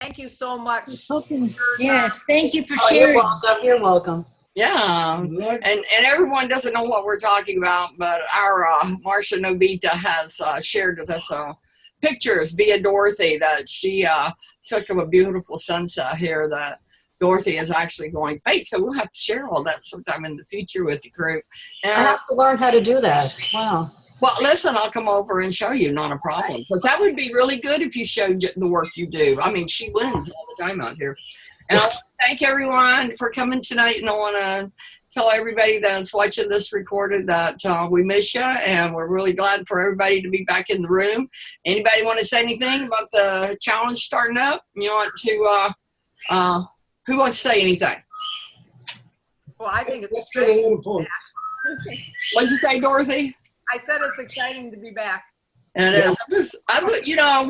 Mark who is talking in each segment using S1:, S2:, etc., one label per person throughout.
S1: Thank you so much.
S2: Yes, thank you for
S3: Oh,
S2: sharing.
S3: you're welcome. You're welcome.
S4: Yeah, and everyone doesn't know what we're talking about, but our Marcia Novita has shared with us pictures via Dorothy that she took of a beautiful sunset here that Dorothy is actually going to paint. So we'll have to share all that sometime in the future with the group.
S3: I
S4: And
S3: have to learn how to do that. Wow.
S4: well, listen, I'll come over and show you, not a problem. Because that would be really good if you showed the work you do. I mean, she wins all the time out here. And I'll thank everyone for coming tonight. And I want to tell everybody that's watching this recorded that we miss you. And we're really glad for everybody to be back in the room. Anybody want to say anything about the challenge starting up? You want to, who wants to say anything?
S1: Well, I think it's
S5: Let's get a little points.
S4: What'd you say, Dorothy?
S1: I said it's exciting to be back.
S4: And it is. You know,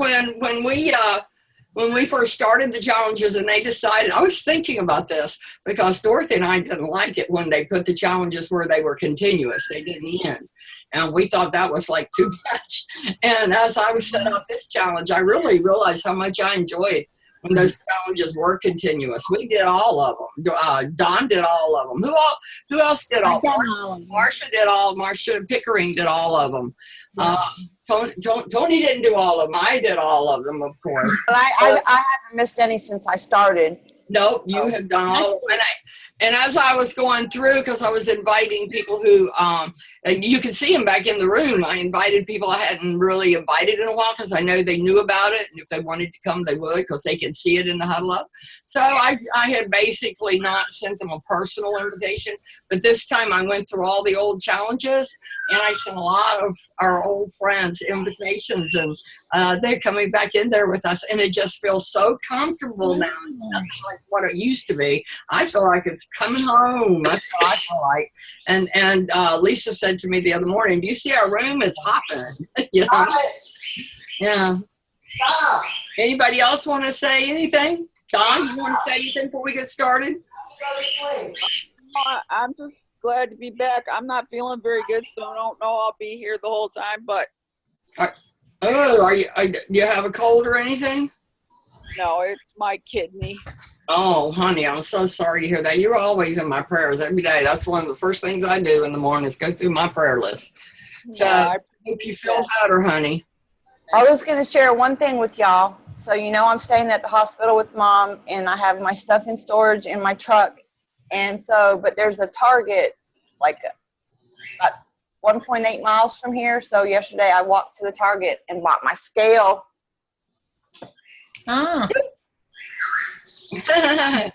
S4: when we first started the challenges and they decided, I was thinking about this because Dorothy and I didn't like it when they put the challenges where they were continuous. They didn't end. And we thought that was like too much. And as I was setting up this challenge, I really realized how much I enjoyed when those challenges were continuous. We did all of them. Don did all of them. Who else did all of them? Marcia did all. Marcia Pickering did all of them. Tony didn't do all of them. I did all of them, of course.
S6: But I haven't missed any since I started.
S4: Nope, you have done all of them. And as I was going through, because I was inviting people who, and you can see them back in the room, I invited people I hadn't really invited in a while because I know they knew about it. And if they wanted to come, they would because they can see it in the Huddle Up. So I had basically not sent them a personal invitation. But this time I went through all the old challenges and I sent a lot of our old friends invitations. And they're coming back in there with us. And it just feels so comfortable now. Nothing like what it used to be. I feel like it's coming home. That's what I feel like. And Lisa said to me the other morning, do you see our room? It's hopping. You know? Yeah. Anybody else want to say anything? Don, you want to say anything before we get started?
S7: I'm just glad to be back. I'm not feeling very good, so I don't know I'll be here the whole time, but.
S4: Do you have a cold or anything?
S7: No, it's my kidney.
S4: Oh, honey, I'm so sorry to hear that. You're always in my prayers every day. That's one of the first things I do in the morning is go through my prayer list. So I hope you feel better, honey.
S6: I was going to share one thing with y'all. So, you know, I'm staying at the hospital with Mom, and I have my stuff in storage in my truck. And so, but there's a Target like about 1.8 miles from here. So yesterday I walked to the Target and bought my scale.
S2: Ah.
S4: I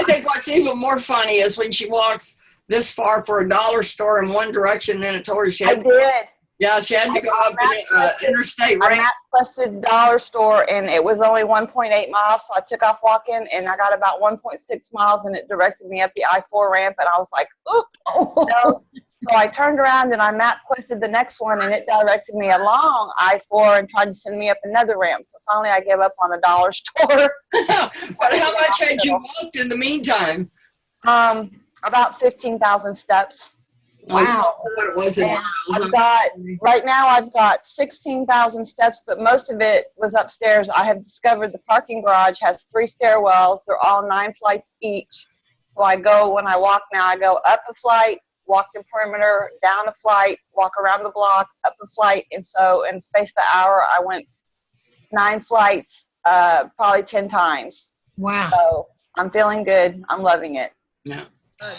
S4: think what's even more funny is when she walks this far for a dollar store in one direction, and then it told her she had she had to go up in interstate, right?
S6: I map-quested dollar store, and it was only 1.8 miles, so I took off walking, and I got about 1.6 miles, and it directed me up the I-4 ramp, and I was like, "Oop!" No. So I turned around and I map-quested the next one, and it directed me along I-4 and tried to send me up another ramp. So finally I gave up on the dollar store.
S4: But how much had you walked in the meantime?
S6: About 15,000 steps.
S4: Wow. What it was in miles.
S6: Right now I've got 16,000 steps, but most of it was upstairs. I have discovered the parking garage has 3 stairwells. They're all 9 flights each. So when I walk now, I go up a flight, walk the perimeter, down a flight, walk around the block, up a flight. And so in the space of an hour, I went 9 flights, probably 10 times.
S2: Wow.
S6: So I'm feeling good. I'm loving it.
S4: Yeah.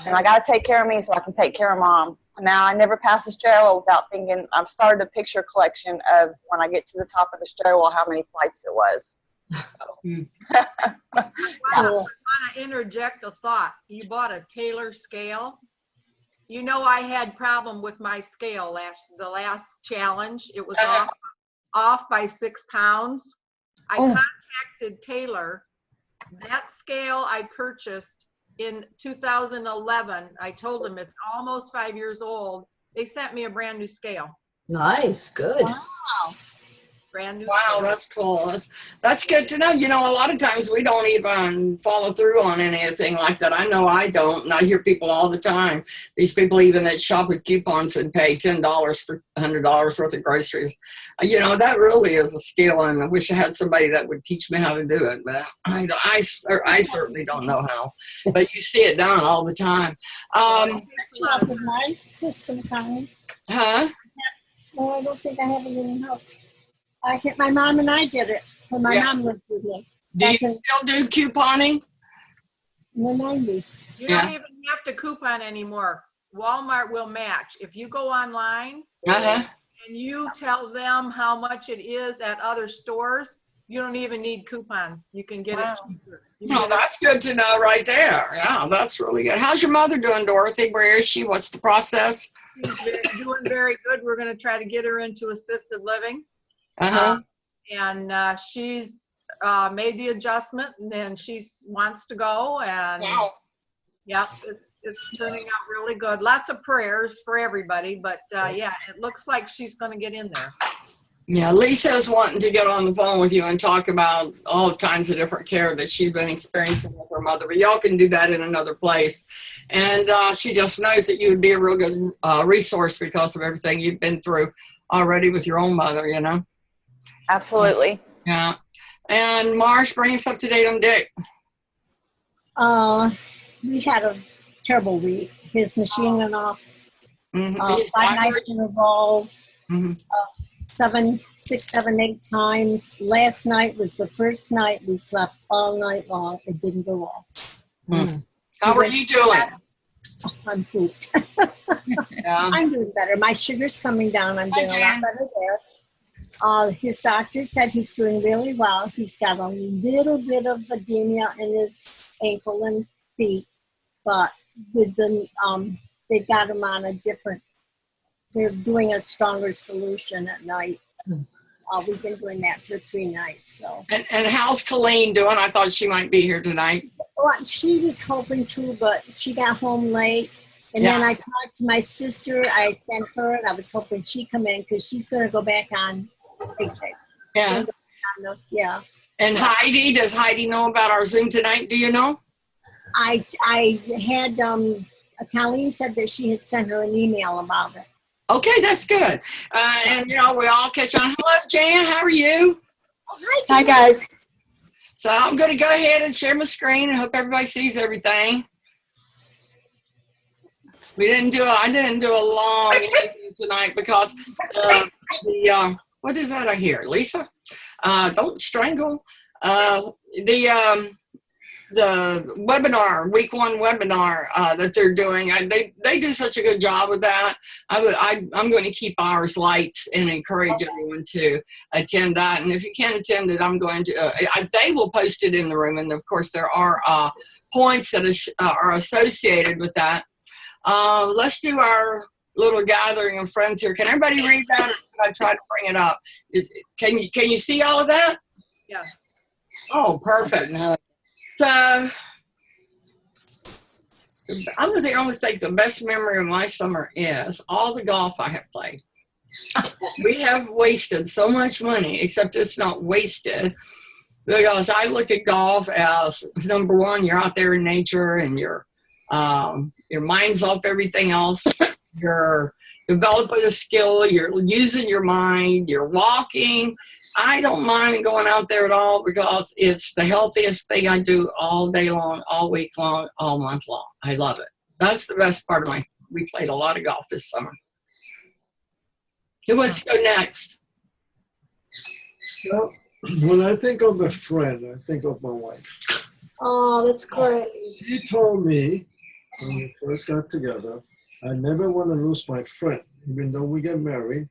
S6: And I got to take care of me so I can take care of Mom. Now I never pass a stairwell without thinking. I've started a picture collection of when I get to the top of the stairwell, how many flights it was.
S1: Wow. I want to interject a thought. You bought a Taylor scale. You know, I had problem with my scale the last challenge. It was off by 6 pounds. I contacted Taylor. That scale I purchased in 2011. I told them it's almost 5 years old. They sent me a brand new scale.
S3: Nice, good.
S2: Wow.
S1: brand new.
S4: Wow,
S1: store.
S4: that's cool. That's good to know. You know, a lot of times we don't even follow through on anything like that. I know I don't, and I hear people all the time. These people even that shop with coupons and pay $10 for $100 worth of groceries. You know, that really is a skill, and I wish I had somebody that would teach me how to do it. But I certainly don't know how. But you see it done all the time.
S5: Shop with my sister, Connie.
S4: Huh?
S5: No, I don't think I have it in the house. My mom and I did it when my
S4: Yeah.
S5: mom lived with me
S4: Do you
S5: back in
S4: still do couponing?
S5: the 90s.
S1: You don't
S4: Yeah.
S1: even have to coupon anymore. Walmart will match. If you go online
S4: Uh-huh.
S1: and you tell them how much it is at other stores, you don't even need coupon. You can get it cheaper. You can
S4: Oh,
S1: get it-
S4: that's good to know right there. Yeah, that's really good. How's your mother doing, Dorothy? Where is she? What's the process?
S1: She's doing very good. We're going to try to get her into assisted living.
S4: Uh-huh.
S1: And she's made the adjustment, and then she wants to go. And
S4: Wow.
S1: yeah, it's turning out really good. Lots of prayers for everybody, but yeah, it looks like she's going to get in there.
S4: Yeah, Lisa's wanting to get on the phone with you and talk about all kinds of different care that she's been experiencing with her mother. But y'all can do that in another place. And she just knows that you would be a real good resource because of everything you've been through already with your own mother, you know?
S6: Absolutely.
S4: Yeah. And Marsh, bring us up to date on Dick.
S5: We had a terrible week. His machine went off
S4: Mhm.
S5: 5 nights in a row,
S4: Mhm.
S5: 6, 7, 8 times. Last night was the first night we slept all night long. It didn't go off.
S4: How are you doing?
S5: I'm pooped.
S4: Yeah.
S5: I'm doing better. My sugar's coming down. I'm
S4: Hi,
S5: doing a
S4: Jan.
S5: lot better there. His doctor said he's doing really well. He's got a little bit of edema in his ankle and feet, but with the they got him on a different. They're doing a stronger solution at night. We've been doing that for 3 nights. So
S4: And how's Colleen doing? I thought she might be here tonight.
S5: well, she was hoping to, but she got home late. And then I talked to my sister. I sent her, and I was hoping she'd come in because she's going to go back on paycheck.
S4: Yeah.
S5: Yeah.
S4: And Heidi, does Heidi know about our Zoom tonight? Do you know?
S5: I had Colleen said that she had sent her an email about it.
S4: Okay, that's good. And, you know, we all catch on. Hello, Jan. How are you?
S6: Hi, guys.
S4: So I'm going to go ahead and share my screen and hope everybody sees everything. I didn't do a long interview tonight because what is that I hear? Lisa? Don't strangle. The webinar, week 1 webinar that they're doing, they do such a good job with that. I'm going to keep ours lights and encourage everyone to attend that. And if you can't attend it, I'm going to. They will post it in the room, and of course there are points that are associated with that. Let's do our little gathering of friends here. Can everybody read that, or should I try to bring it up? Can you see all of that?
S1: Yeah.
S4: Oh, perfect. So, I would only think the best memory of my summer is all the golf I have played. We have wasted so much money, except it's not wasted, because I look at golf as, number one, you're out there in nature and your mind's off everything else. You're developing a skill. You're using your mind. You're walking. I don't mind going out there at all because it's the healthiest thing I do all day long, all week long, all month long. I love it. That's the best part of we played a lot of golf this summer. Who wants to go next?
S8: Well, when I think of a friend, I think of my wife.
S3: Oh, that's great.
S8: She told me when we first got together, I never want to lose my friend, even though we get married.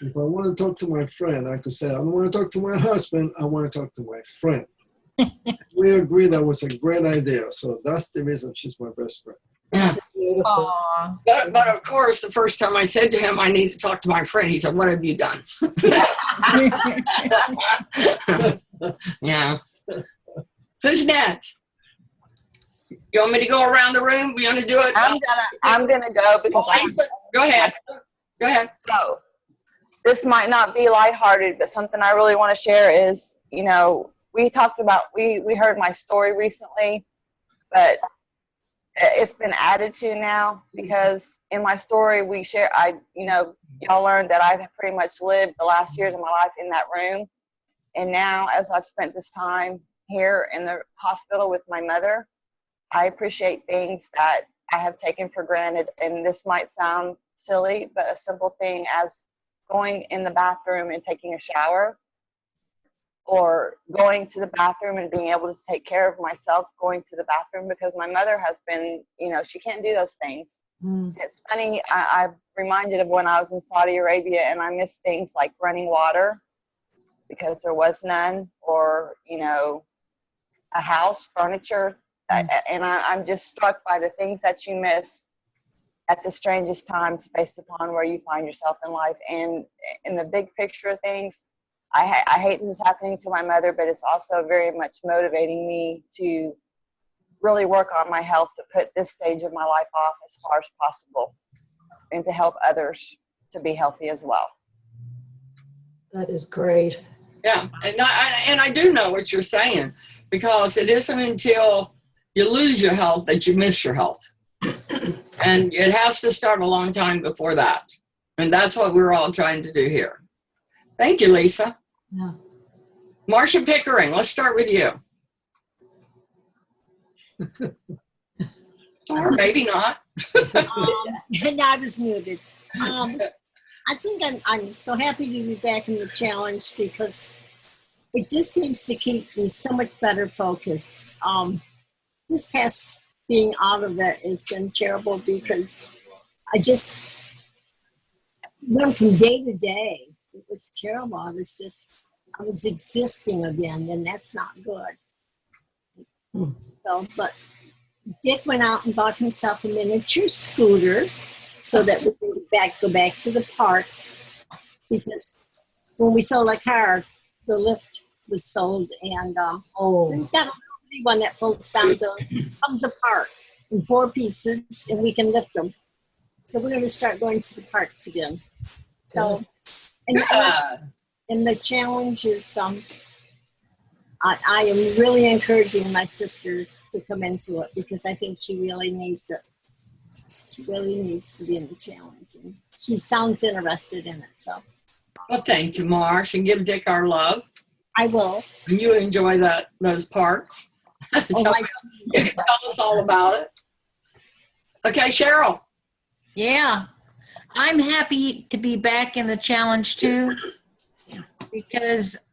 S8: If I want to talk to my friend, I could say, I don't want to talk to my husband, I want to talk to my friend. We agreed that was a great idea. So that's the reason she's my best friend.
S4: Yeah.
S3: Aw.
S4: But of course, the first time I said to him, I need to talk to my friend, he said, what have you done? Yeah. Who's next? You want me to go around the room? We want to do it?
S6: I'm gonna go because I'm
S4: Go ahead. Go ahead.
S6: so. this might not be lighthearted, but something I really want to share is, you know, we talked about, we heard my story recently, but it's been added to now because in my story we share, you know, y'all learned that I've pretty much lived the last years of my life in that room. And now as I've spent this time here in the hospital with my mother, I appreciate things that I have taken for granted. And this might sound silly, but a simple thing as going in the bathroom and taking a shower, or going to the bathroom and being able to take care of myself going to the bathroom, because my mother has been, you know, she can't do those things. It's funny, I'm reminded of when I was in Saudi Arabia and I missed things like running water because there was none, or, you know, a house, furniture. And I'm just struck by the things that you miss at the strangest times based upon where you find yourself in life. And in the big picture of things, I hate this is happening to my mother, but it's also very much motivating me to really work on my health, to put this stage of my life off as far as possible, and to help others to be healthy as well.
S3: That is great.
S4: Yeah, and I do know what you're saying, because it isn't until you lose your health that you miss your health. And it has to start a long time before that. And that's what we're all trying to do here. Thank you, Lisa.
S3: Yeah.
S4: Marcia Pickering, let's start with you. Or maybe not.
S5: And I was muted. I think I'm so happy to be back in the challenge because it just seems to keep me so much better focused. This past being out of it has been terrible because I just went from day to day. It was terrible. I was existing again, and that's not good. So, but Dick went out and bought himself a miniature scooter so that we could go back to the parks, because when we sold our car, the lift was sold, and he's got a little one that folds down, comes apart in 4 pieces, and we can lift them. So we're going to start going to the parks again. So, and the challenge is, I am really encouraging my sister to come into it because I think she really needs it. She really needs to be in the challenge, and she sounds interested in it. So,
S4: Well, thank you, Marsh, and give Dick our love.
S5: I will.
S4: And you enjoy those parks. tell us all about it. Okay, Cheryl.
S2: Yeah, I'm happy to be back in the challenge too, because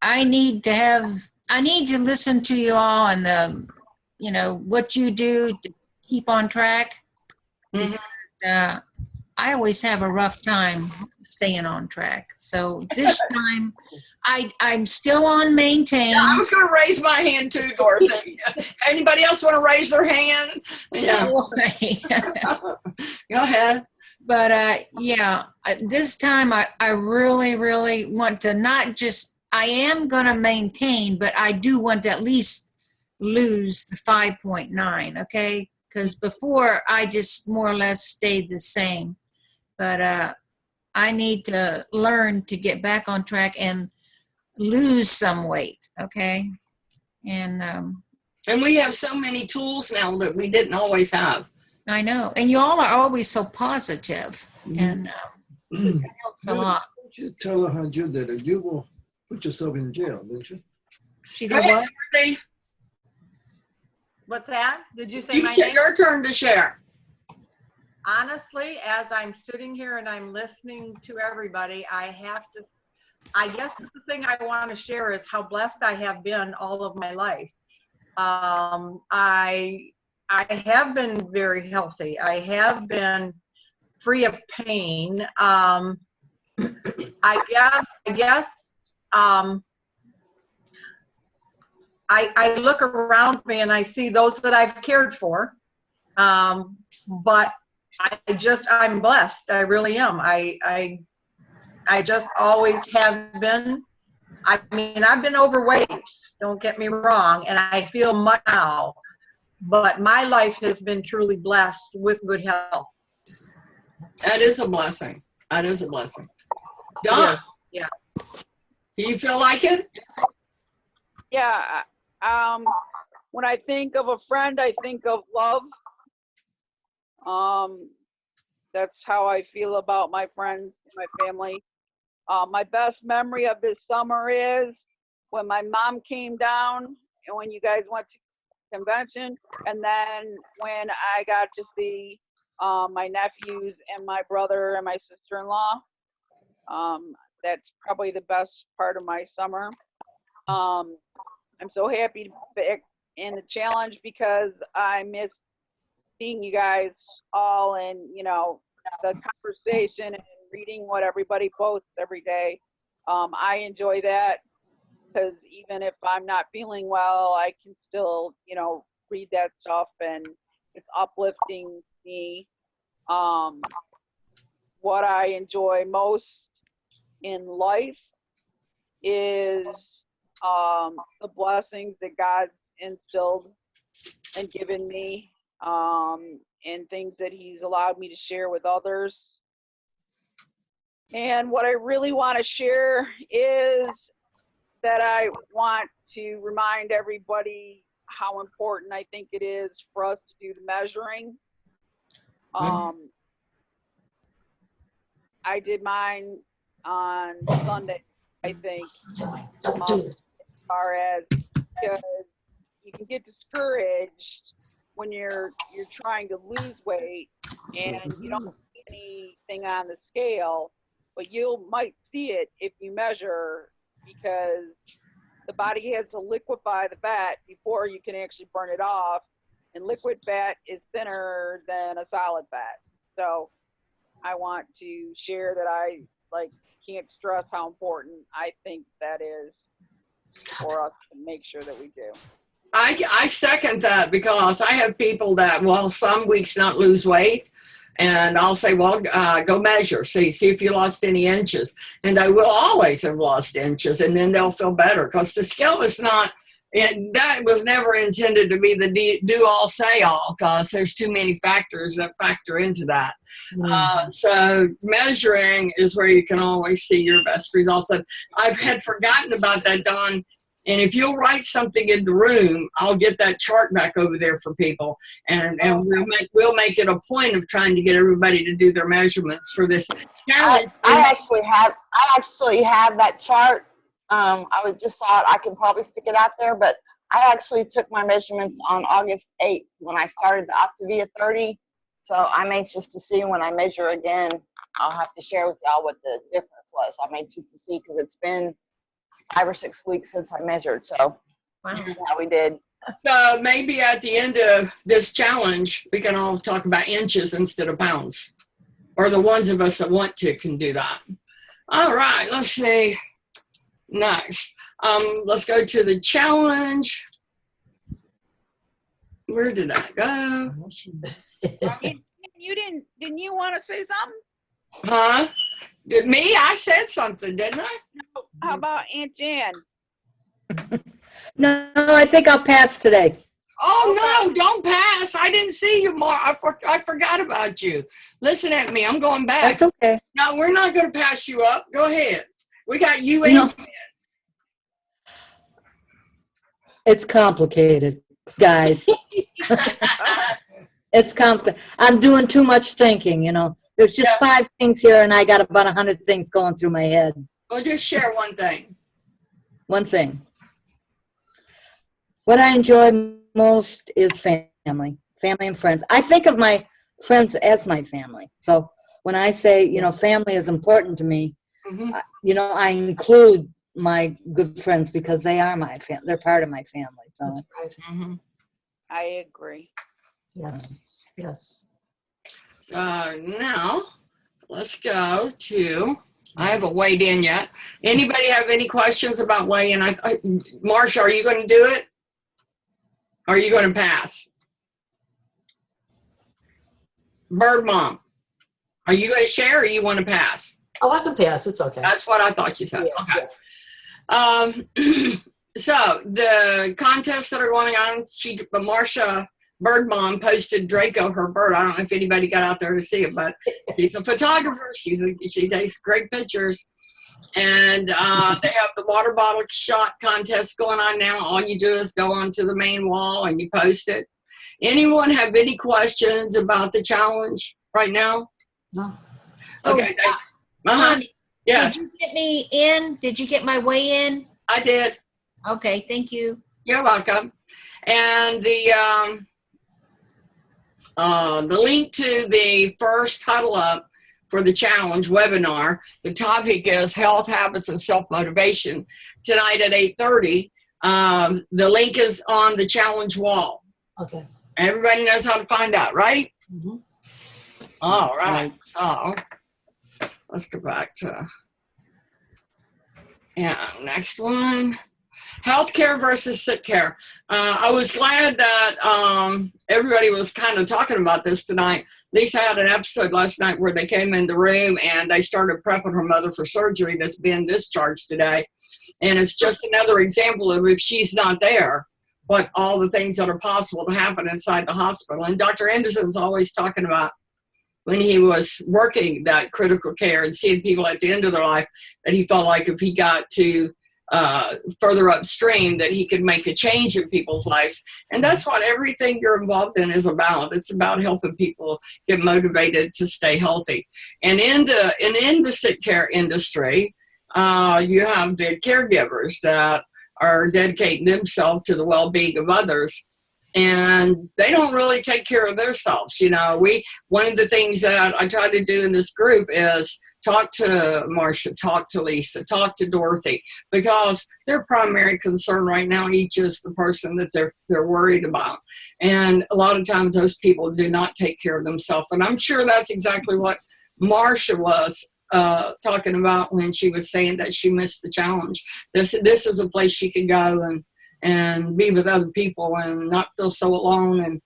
S2: I need to listen to you all and what you do to keep on track. Because, I always have a rough time staying on track. So this time, I'm still on maintain.
S4: Yeah, I was going to raise my hand too, Dorothy. Anybody else want to raise their hand? Yeah. Go ahead.
S2: But this time I really, really want to not just, I am going to maintain, but I do want to at least lose the 5.9, okay? Because before I just more or less stayed the same. But I need to learn to get back on track and lose some weight, okay? And
S4: we have so many tools now that we didn't always have.
S2: I know. And you all are always so positive, and it helps a lot.
S8: Don't you tell her how you did it? You will put yourself in jail, didn't you?
S2: She did what?
S1: What's that? Did you say my name?
S4: Your turn to share.
S1: Honestly, as I'm sitting here and I'm listening to everybody, I guess the thing I want to share is how blessed I have been all of my life. I have been very healthy. I have been free of pain. I look around me and I see those that I've cared for. But I'm blessed. I really am. I just always have been. I mean, I've been overweight, don't get me wrong, and I feel much now. But my life has been truly blessed with good health.
S4: That is a blessing. That is a blessing. Done.
S1: Yeah.
S4: Do you feel like it?
S7: Yeah. When I think of a friend, I think of love. That's how I feel about my friends and my family. My best memory of this summer is when my mom came down and when you guys went to convention, and then when I got to see my nephews and my brother and my sister-in-law. That's probably the best part of my summer. I'm so happy to be back in the challenge because I miss seeing you guys all and, you know, the conversation and reading what everybody posts every day. I enjoy that because even if I'm not feeling well, I can still, you know, read that stuff and it's uplifting me. What I enjoy most in life is the blessings that God instilled and given me, and things that He's allowed me to share with others. And what I really want to share is that I want to remind everybody how important I think it is for us to do the measuring. I did mine on Sunday, I think, as far as because you can get discouraged when you're trying to lose weight and you don't see anything on the scale, but you might see it if you measure because the body has to liquefy the fat before you can actually burn it off, and liquid fat is thinner than a solid fat. So I want to share that I can't stress how important I think that is for us to make sure that we do.
S4: I second that because I have people that will some weeks not lose weight. And I'll say, well, go measure, see if you lost any inches. And they will always have lost inches, and then they'll feel better because the scale is not, that was never intended to be the do all, say all, because there's too many factors that factor into that. So measuring is where you can always see your best results. And I've had forgotten about that, Dawn. And if you'll write something in the room, I'll get that chart back over there for people, and we'll make it a point of trying to get everybody to do their measurements for this challenge.
S6: I actually have that chart. I just thought I could probably stick it out there, but I actually took my measurements on August 8th when I started the Optavia 30. So I'm anxious to see when I measure again. I'll have to share with y'all what the difference was. I'm anxious to see because it's been 5 or 6 weeks since I measured, so here's how we did.
S4: So maybe at the end of this challenge, we can all talk about inches instead of pounds, or the ones of us that want to can do that. All right, let's see. Next, let's go to the challenge. Where did I go?
S7: Didn't you want to say something?
S4: Huh? Me? I said something, didn't I?
S7: No. How about Aunt Jan?
S3: No, I think I'll pass today.
S4: Oh, no, don't pass. I didn't see you, Mark. I forgot about you. Listen at me. I'm going back.
S3: That's okay.
S4: No, we're not going to pass you up. Go ahead. We got you in.
S3: No. It's complicated, guys. It's complicated. I'm doing too much thinking, you know. There's just 5 things here, and I got about 100 things going through my head.
S4: Well, just share one thing.
S3: One thing. What I enjoy most is family and friends. I think of my friends as my family. So when I say, you know, family is important to me, you know, I include my good friends because they are my family. They're part of my family. So.
S1: That's right.
S7: I agree.
S3: Yes.
S4: So now let's go to, I haven't weighed in yet. Anybody have any questions about weighing? Marsha, are you going to do it? Or are you going to pass? Bird Mom, are you going to share or you want to pass?
S3: Oh, I can pass. It's okay.
S4: That's what I thought you said. Okay. So the contests that are going on, Marsha Bird Mom posted Draco, her bird. I don't know if anybody got out there to see it, but she's a photographer. She takes great pictures. And they have the water bottle shot contest going on now. All you do is go onto the main wall and you post it. Anyone have any questions about the challenge right now?
S3: No.
S4: Okay.
S2: Lonnie,
S4: Yeah,
S2: did you get me in? Did you get my way in?
S4: I did.
S2: Okay, thank you.
S4: You're welcome. And the link to the first Huddle Up for the challenge webinar, the topic is health habits and self-motivation, tonight at 8:30. The link is on the challenge wall.
S3: Okay.
S4: Everybody knows how to find that, right?
S3: Mhm.
S4: All right. So let's go back to, next one. Healthcare versus sick care. I was glad that everybody was kind of talking about this tonight. Lisa had an episode last night where they came in the room and they started prepping her mother for surgery that's being discharged today. And it's just another example of, if she's not there, what all the things that are possible to happen inside the hospital. And Dr. Anderson's always talking about when he was working that critical care and seeing people at the end of their life, that he felt like if he got to further upstream, that he could make a change in people's lives. And that's what everything you're involved in is about. It's about helping people get motivated to stay healthy. And in the sick care industry, you have the caregivers that are dedicating themselves to the well-being of others. And they don't really take care of themselves. One of the things that I try to do in this group is talk to Marcia, talk to Lisa, talk to Dorothy, because their primary concern right now each is the person that they're worried about. And a lot of times those people do not take care of themselves. And I'm sure that's exactly what Marcia was talking about when she was saying that she missed the challenge. This is a place she could go and be with other people and not feel so alone, and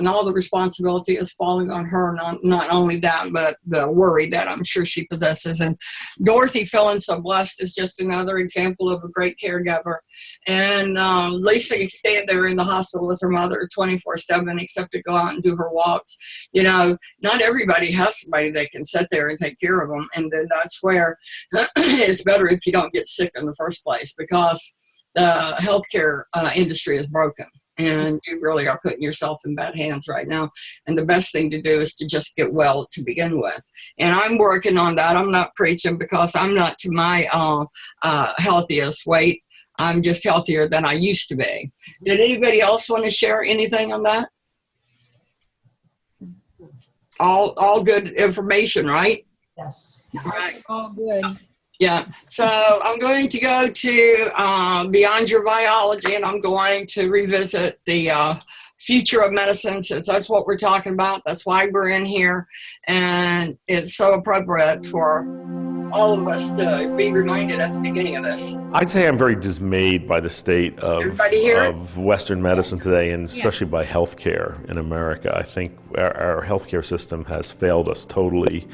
S4: all the responsibility is falling on her. Not only that, but the worry that I'm sure she possesses. And Dorothy feeling so blessed is just another example of a great caregiver. And Lisa staying there in the hospital with her mother 24/7, except to go out and do her walks. Not everybody has somebody that can sit there and take care of them. And then that's where it's better if you don't get sick in the first place, because the healthcare industry is broken, and you really are putting yourself in bad hands right now. And the best thing to do is to just get well to begin with. And I'm working on that. I'm not preaching, because I'm not to my healthiest weight. I'm just healthier than I used to be. Did anybody else want to share anything on that? All good information, right?
S3: Yes.
S4: All right.
S2: All good.
S4: Yeah, so I'm going to go to Beyond Your Biology, and I'm going to revisit the future of medicine, since that's what we're talking about. That's why we're in here, and it's so appropriate for all of us to be reminded at the beginning of this.
S9: I'd say I'm very dismayed by the state of Western medicine today, and especially by healthcare in America. I think our healthcare system has failed us totally.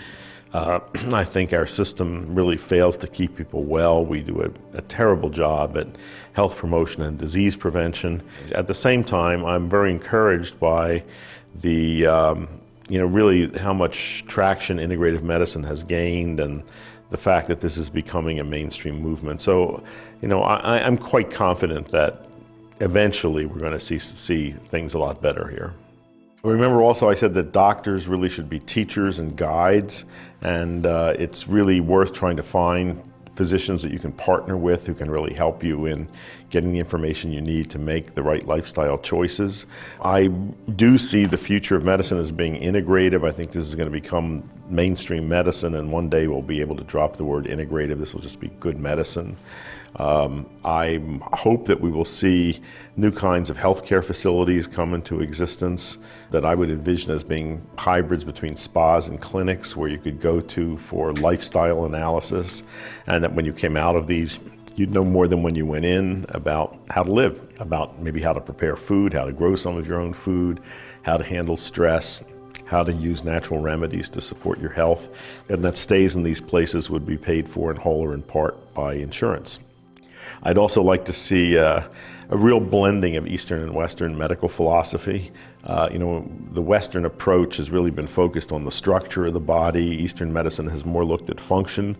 S9: I think our system really fails to keep people well. We do a terrible job at health promotion and disease prevention. At the same time, I'm very encouraged by the, really how much traction integrative medicine has gained, and the fact that this is becoming a mainstream movement. So, I'm quite confident that eventually we're going to see things a lot better here. Remember also I said that doctors really should be teachers and guides, and it's really worth trying to find physicians that you can partner with who can really help you in getting the information you need to make the right lifestyle choices. I do see the future of medicine as being integrative. I think this is going to become mainstream medicine, and one day we'll be able to drop the word integrative. This will just be good medicine. I hope that we will see new kinds of healthcare facilities come into existence that I would envision as being hybrids between spas and clinics, where you could go to for lifestyle analysis, and that when you came out of these, you'd know more than when you went in about how to live, about maybe how to prepare food, how to grow some of your own food, how to handle stress, how to use natural remedies to support your health, and that stays in these places would be paid for in whole or in part by insurance. I'd also like to see a real blending of Eastern and Western medical philosophy. The Western approach has really been focused on the structure of the body. Eastern medicine has more looked at function.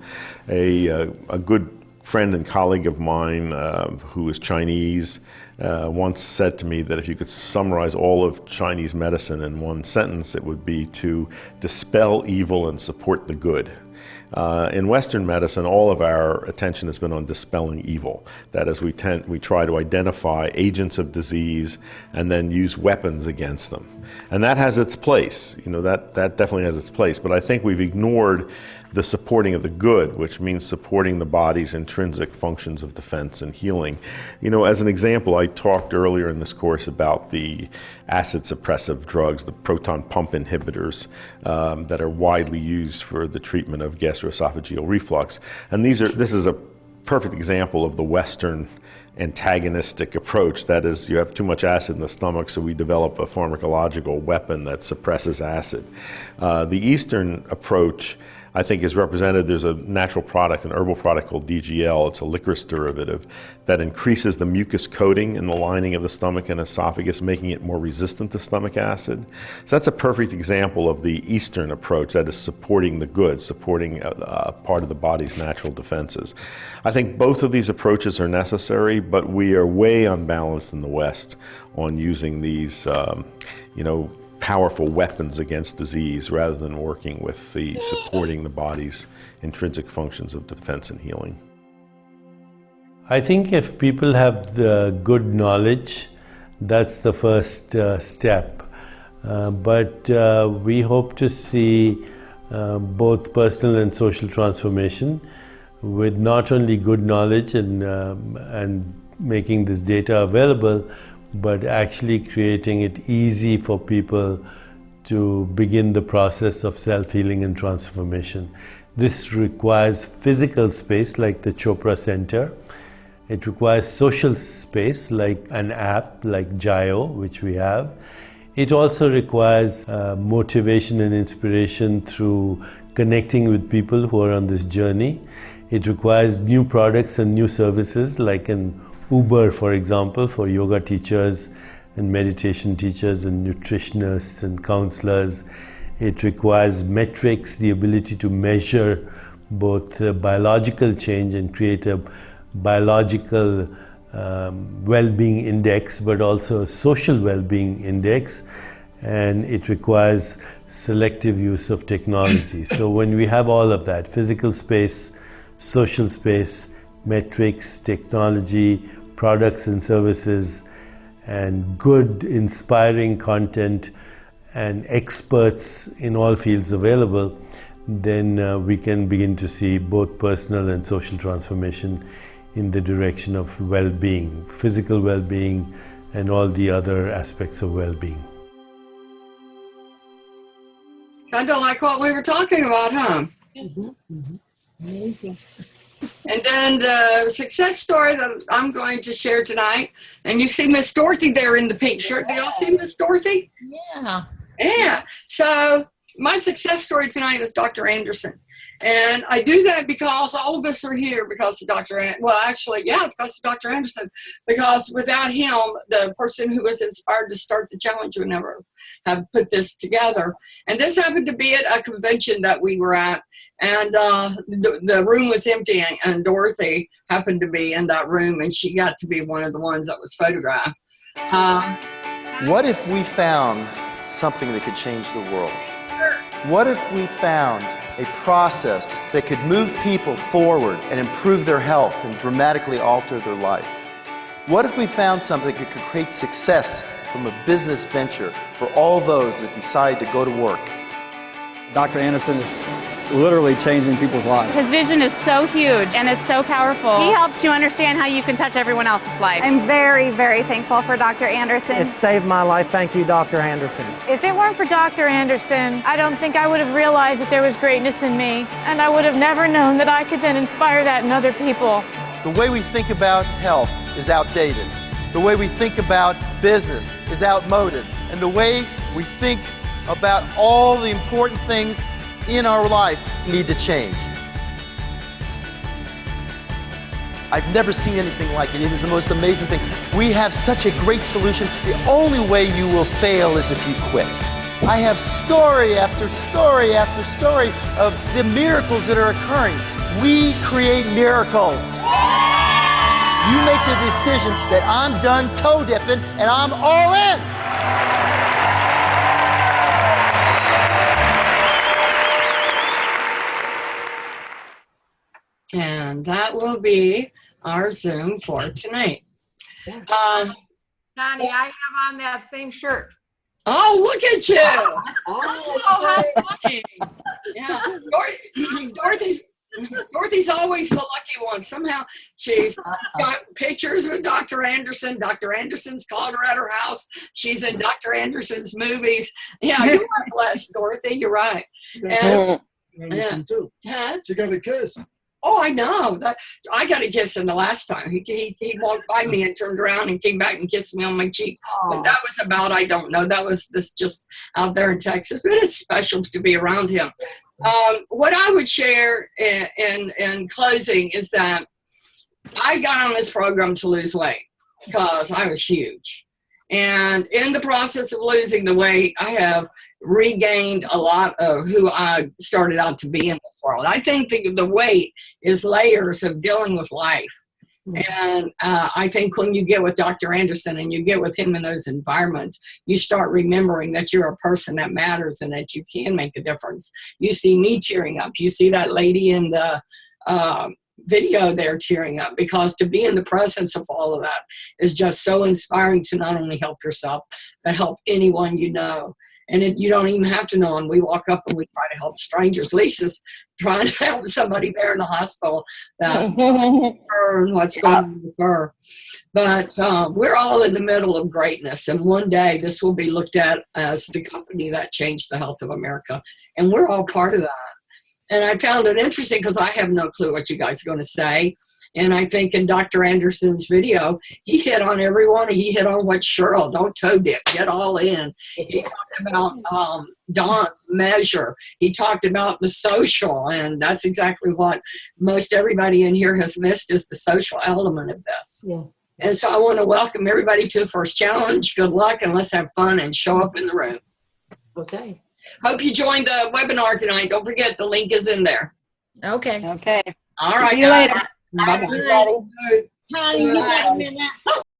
S9: A good friend and colleague of mine who is Chinese once said to me that if you could summarize all of Chinese medicine in one sentence, it would be to dispel evil and support the good. In Western medicine, all of our attention has been on dispelling evil. That is, we try to identify agents of disease and then use weapons against them. And that has its place. That definitely has its place. But I think we've ignored the supporting of the good, which means supporting the body's intrinsic functions of defense and healing. As an example, I talked earlier in this course about the acid suppressive drugs, the proton pump inhibitors that are widely used for the treatment of gastroesophageal reflux. And this is a perfect example of the Western antagonistic approach. That is, you have too much acid in the stomach, so we develop a pharmacological weapon that suppresses acid. The Eastern approach, I think, is represented. There's a natural product, an herbal product called DGL. It's a licorice derivative that increases the mucus coating in the lining of the stomach and esophagus, making it more resistant to stomach acid. So that's a perfect example of the Eastern approach, that is supporting the good, supporting a part of the body's natural defenses. I think both of these approaches are necessary, but we are way unbalanced in the West on using these, powerful weapons against disease rather than working with supporting the body's intrinsic functions of defense and healing.
S10: I think if people have the good knowledge, that's the first step. But we hope to see both personal and social transformation with not only good knowledge and making this data available, but actually creating it easy for people to begin the process of self-healing and transformation. This requires physical space like the Chopra Center. It requires social space like an app like Jayo, which we have. It also requires motivation and inspiration through connecting with people who are on this journey. It requires new products and new services like an Uber, for example, for yoga teachers and meditation teachers and nutritionists and counselors. It requires metrics, the ability to measure both biological change and create a biological well-being index, but also a social well-being index. And it requires selective use of technology. So when we have all of that, physical space, social space, metrics, technology, products and services, and good, inspiring content and experts in all fields available, then we can begin to see both personal and social transformation in the direction of well-being, physical well-being, and all the other aspects of well-being.
S4: Kind of like what we were talking about, huh?
S5: Amazing.
S4: And then the success story that I'm going to share tonight, and you see Miss Dorothy there in the pink shirt. Do y'all see Miss Dorothy?
S2: Yeah.
S4: Yeah. So my success story tonight is Dr. Anderson. And I do that because all of us are here because of Dr. Anderson. Well, actually, yeah, because of Dr. Anderson. Because without him, the person who was inspired to start the challenge would never have put this together. And this happened to be at a convention that we were at. And the room was empty, and Dorothy happened to be in that room, and she got to be one of the ones that was photographed.
S11: What if we found something that could change the world? What if we found a process that could move people forward and improve their health and dramatically alter their life? What if we found something that could create success from a business venture for all those that decide to go to work?
S12: Dr. Anderson is literally changing people's lives.
S13: His vision is so huge and it's so powerful. He helps you understand how you can touch everyone else's life. I'm very, very thankful for Dr. Anderson.
S14: It saved my life. Thank you, Dr. Anderson.
S13: If it weren't for Dr. Anderson, I don't think I would have realized that there was greatness in me, and I would have never known that I could then inspire that in other people.
S11: The way we think about health is outdated. The way we think about business is outmoded. And the way we think about all the important things in our life need to change. I've never seen anything like it. It is the most amazing thing. We have such a great solution. The only way you will fail is if you quit. I have story after story after story of the miracles that are occurring. We create miracles. You make the decision that I'm done toe dipping and I'm all in.
S4: And that will be our Zoom for tonight.
S1: Connie, I have on that same shirt.
S4: Oh, look at you. Oh, how funny. Yeah. Dorothy's always the lucky one. Somehow she's got pictures with Dr. Anderson. Dr. Anderson's called her at her house. She's in Dr. Anderson's movies. Yeah, you are blessed, Dorothy. You're right. And,
S8: Anderson too.
S4: Huh?
S8: She got a kiss.
S4: Oh, I know. I got a kiss in the last time. He walked by me and turned around and came back and kissed me on my cheek. But that was about, I don't know. That was this just out there in Texas. But it's special to be around him. What I would share in closing is that I got on this program to lose weight because I was huge. And in the process of losing the weight, I have regained a lot of who I started out to be in this world. I think the weight is layers of dealing with life. And I think when you get with Dr. Anderson and you get with him in those environments, you start remembering that you're a person that matters and that you can make a difference. You see me tearing up. You see that lady in the video there tearing up, because to be in the presence of all of that is just so inspiring to not only help yourself, but help anyone you know. And you don't even have to know them. We walk up and we try to help strangers. Lisa's trying to help somebody there in the hospital that's her and what's going on with her. But we're all in the middle of greatness. And one day this will be looked at as the company that changed the health of America. And we're all part of that. And I found it interesting because I have no clue what you guys are going to say. And I think in Dr. Anderson's video, he hit on everyone. He hit on what Cheryl, don't toe dip, get all in. He talked about Don's measure. He talked about the social, and that's exactly what most everybody in here has missed, is the social element of this.
S15: Yeah.
S4: And so I want to welcome everybody to the first challenge. Good luck, and let's have fun and show up in the room.
S15: Okay.
S4: Hope you joined the webinar tonight. Don't forget, the link is in there.
S2: Okay.
S3: Okay.
S4: All right.
S3: See you later.
S4: Bye-bye.
S6: Everybody.
S5: Honey, you got a minute?